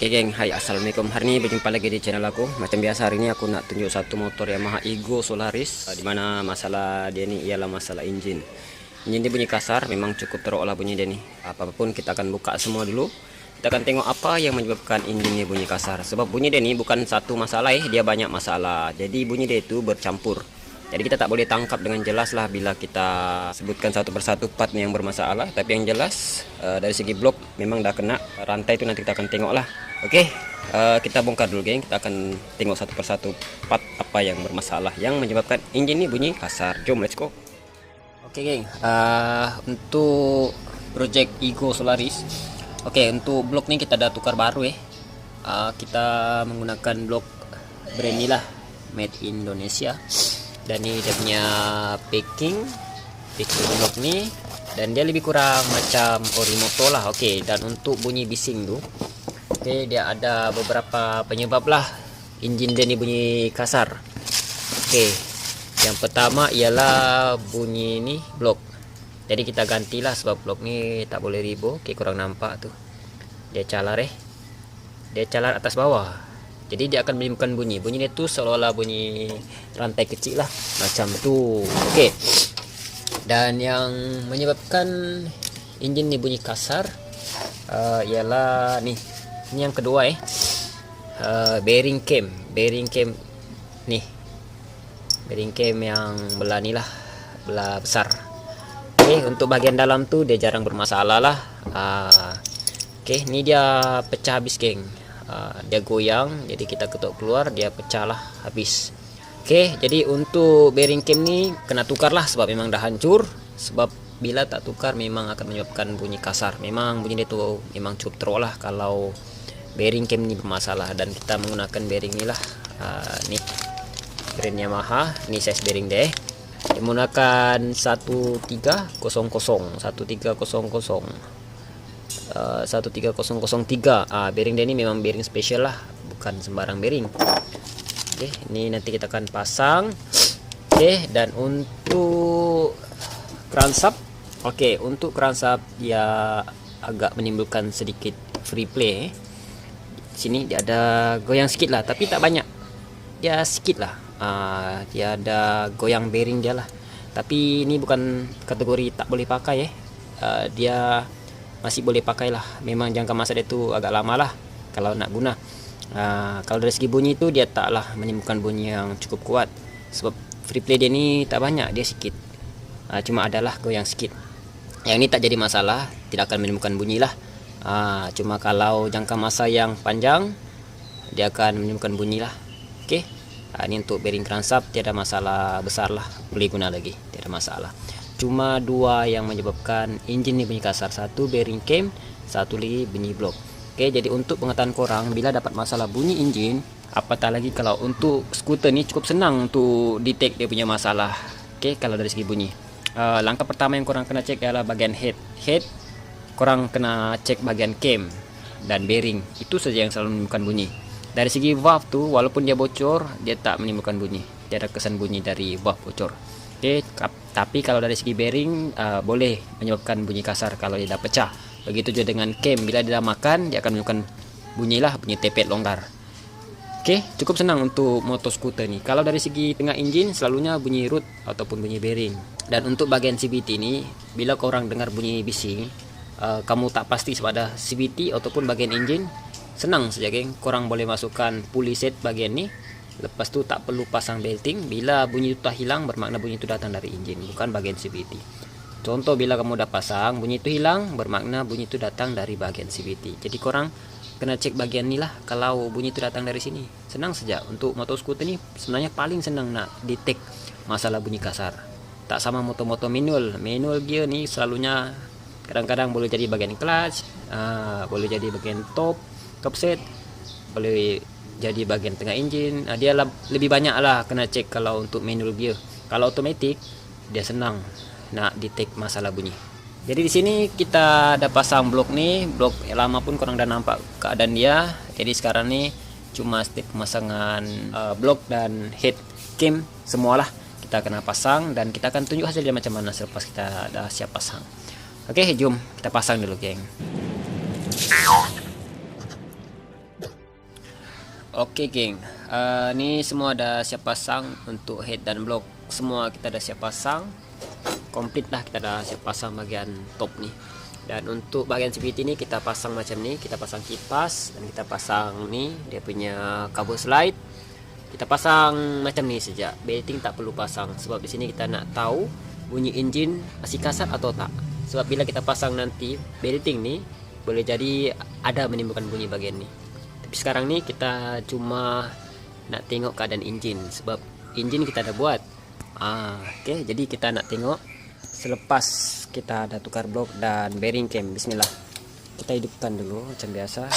Oke geng, hai assalamualaikum. Hari ini berjumpa lagi di channel aku. Macam biasa hari ini aku nak tunjuk satu motor Yamaha Ego Solaris, dimana masalah dia ni ialah masalah engine. Engine dia bunyi kasar, memang cukup teruk lah bunyi dia ni. Apapun kita akan buka semua dulu. Kita akan tengok apa yang menyebabkan engine dia bunyi kasar. Sebab bunyi dia ni bukan satu masalah, dia banyak masalah. Jadi bunyi dia itu bercampur. Jadi kita tak boleh tangkap dengan jelas lah bila kita sebutkan satu persatu part yang bermasalah. Tapi yang jelas dari segi blok memang dah kena. Rantai itu nanti kita akan tengok lah. Oke, kita bongkar dulu geng. Kita akan tengok satu persatu part apa yang bermasalah yang menyebabkan engine ini bunyi kasar. Jom let's go. Oke geng, untuk project Ego Solaris. Oke, untuk blok ni kita dah tukar baru kita menggunakan blok brand ni lah, made in Indonesia. Dan ni dia punya packing blok ni, dan dia lebih kurang macam Orimoto lah. Oke, dan untuk bunyi bising tu, oke, dia ada beberapa penyebab lah engine dia ni bunyi kasar. Oke, yang pertama ialah bunyi ni blok. Jadi kita gantilah sebab blok ni tak boleh ribo. Oke, kurang nampak tu, dia calar dia calar atas bawah. Jadi dia akan menimbulkan bunyi dia tu seolah-olah bunyi rantai kecil lah macam tu. Oke, dan yang menyebabkan engine ni bunyi kasar ialah ni yang kedua bearing cam nih, bearing cam yang belah ni lah, belah besar. Oke, untuk bagian dalam tu dia jarang bermasalah lah. Oke, ni dia pecah habis geng. Dia goyang, jadi kita ketuk keluar, dia pecah lah habis. Oke, jadi untuk bearing cam ni kena tukar lah sebab memang dah hancur. Sebab bila tak tukar memang akan menyebabkan bunyi kasar. Memang bunyi dia tu memang cukup teruk lah kalau bearing cam ni bermasalah. Dan kita menggunakan bearing ni lah, ni brand Yamaha, ni size bearing dia menggunakan 1300 13003. Bearing dia ni memang bearing special lah, bukan sembarang bearing. Oke, ini nanti kita akan pasang. Oke, dan untuk crankshaft, oke, untuk crankshaft dia agak menimbulkan sedikit free play. Sini dia ada goyang sedikit lah, tapi tak banyak, dia sedikit lah. Dia ada goyang bearing dia lah, tapi ini bukan kategori tak boleh pakai dia masih boleh pakai lah. Memang jangka masa dia tu agak lama lah kalau nak guna. Kalau dari segi bunyi tu dia taklah menimbulkan bunyi yang cukup kuat sebab free play dia ni tak banyak, dia sikit, cuma adalah goyang sikit. Yang ini tak jadi masalah, tidak akan menimbulkan bunyi lah. Cuma kalau jangka masa yang panjang dia akan menimbulkan bunyi lah. Oke, ini untuk bearing crankshaft tiada masalah besar lah, boleh guna lagi, tiada masalah. Cuma dua yang menyebabkan engine ni bunyi kasar, satu bearing cam, satu lagi bunyi blok. Oke, jadi untuk pengetahuan korang bila dapat masalah bunyi engine, apatah lagi kalau untuk skuter ni cukup senang untuk detect dia punya masalah. Oke, kalau dari segi bunyi, langkah pertama yang korang kena cek adalah bagian head. Korang kena cek bagian cam dan bearing, itu saja yang selalu menimbulkan bunyi. Dari segi valve tu, walaupun dia bocor, dia tak menimbulkan bunyi, tidak ada kesan bunyi dari valve bocor. Oke, tapi kalau dari segi bearing boleh menyebabkan bunyi kasar kalau dia dah pecah. Begitu juga dengan cam, bila dia dah makan dia akan menyebabkan bunyi lah, bunyi tepet longgar. Oke, cukup senang untuk motor skuter ni. Kalau dari segi tengah engine selalunya bunyi root ataupun bunyi bearing. Dan untuk bagian CVT ni, bila korang dengar bunyi bising, kamu tak pasti pada CVT ataupun bagian engine, senang saja geng, korang boleh masukkan pulley set bagian ni. Lepas tu tak perlu pasang belting. Bila bunyi itu tak hilang, bermakna bunyi itu datang dari engine, bukan bagian CVT. Contoh, bila kamu dah pasang bunyi itu hilang, bermakna bunyi itu datang dari bagian CVT. Jadi korang kena cek bagian ni lah kalau bunyi itu datang dari sini. Senang saja. Untuk motor skuter ni sebenarnya paling senang nak detect masalah bunyi kasar. Tak sama motor-motor manual gear ni selalunya kadang-kadang boleh jadi bagian clutch, boleh jadi bagian top kapset, boleh jadi bagian tengah engine. Dia lebih banyak lah kena cek kalau untuk manual gear. Kalau automatic dia senang nak detect masalah bunyi. Jadi di sini kita ada pasang blok ni, blok lama pun korang dah nampak keadaan dia. Jadi sekarang ni cuma step pemasangan blok dan head cam semualah kita kena pasang, dan kita akan tunjuk hasilnya macam mana selepas kita dah siap pasang. Oke, jom kita pasang dulu geng. Oke geng, ini semua ada siap pasang untuk head dan block. Semua kita ada siap pasang, komplit lah, kita ada siap pasang bagian top nih. Dan untuk bagian CVT ini kita pasang macam nih, kita pasang kipas dan kita pasang nih dia punya kabel slide. Kita pasang macam nih saja, belting tak perlu pasang sebab di sini kita nak tahu bunyi engine masih kasar atau tak. Sebab bila kita pasang nanti belting nih boleh jadi ada menimbulkan bunyi bagian nih. Sekarang nih kita cuma nak tengok keadaan engine sebab engine kita ada buat. Oke, jadi kita nak tengok selepas kita ada tukar blok dan bearing cam. Bismillah, kita hidupkan dulu macam biasa.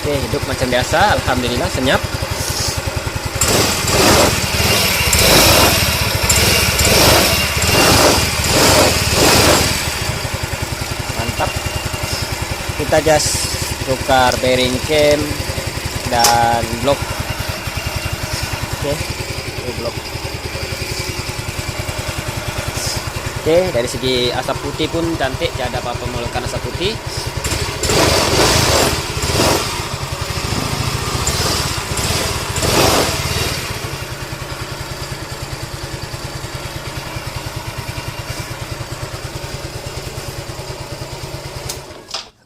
Oke, hidup macam biasa, alhamdulillah senyap. Mantap. Kita just tukar bearing cam dan blok. Oke, blok. Oke, dari segi asap putih pun cantik, tidak ada apa-apa mengeluarkan asap putih.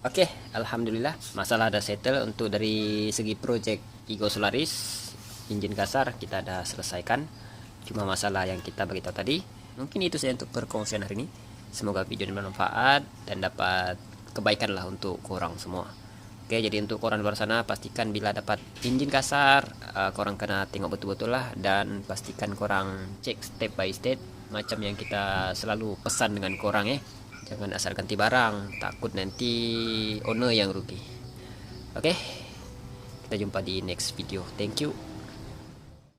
Oke, alhamdulillah masalah ada settle. Untuk dari segi project Igo Solaris engine kasar kita ada selesaikan. Cuma masalah yang kita beritahu tadi. Mungkin itu saja untuk perkongsian hari ini. Semoga video ini bermanfaat dan dapat kebaikan lah untuk korang semua. Oke, jadi untuk korang di luar sana pastikan bila dapat engine kasar, korang kena tengok betul-betul lah, dan pastikan korang cek step by step macam yang kita selalu pesan dengan korang ya. Jangan asal ganti barang, takut nanti owner yang rugi. Oke, kita jumpa di next video. Thank you.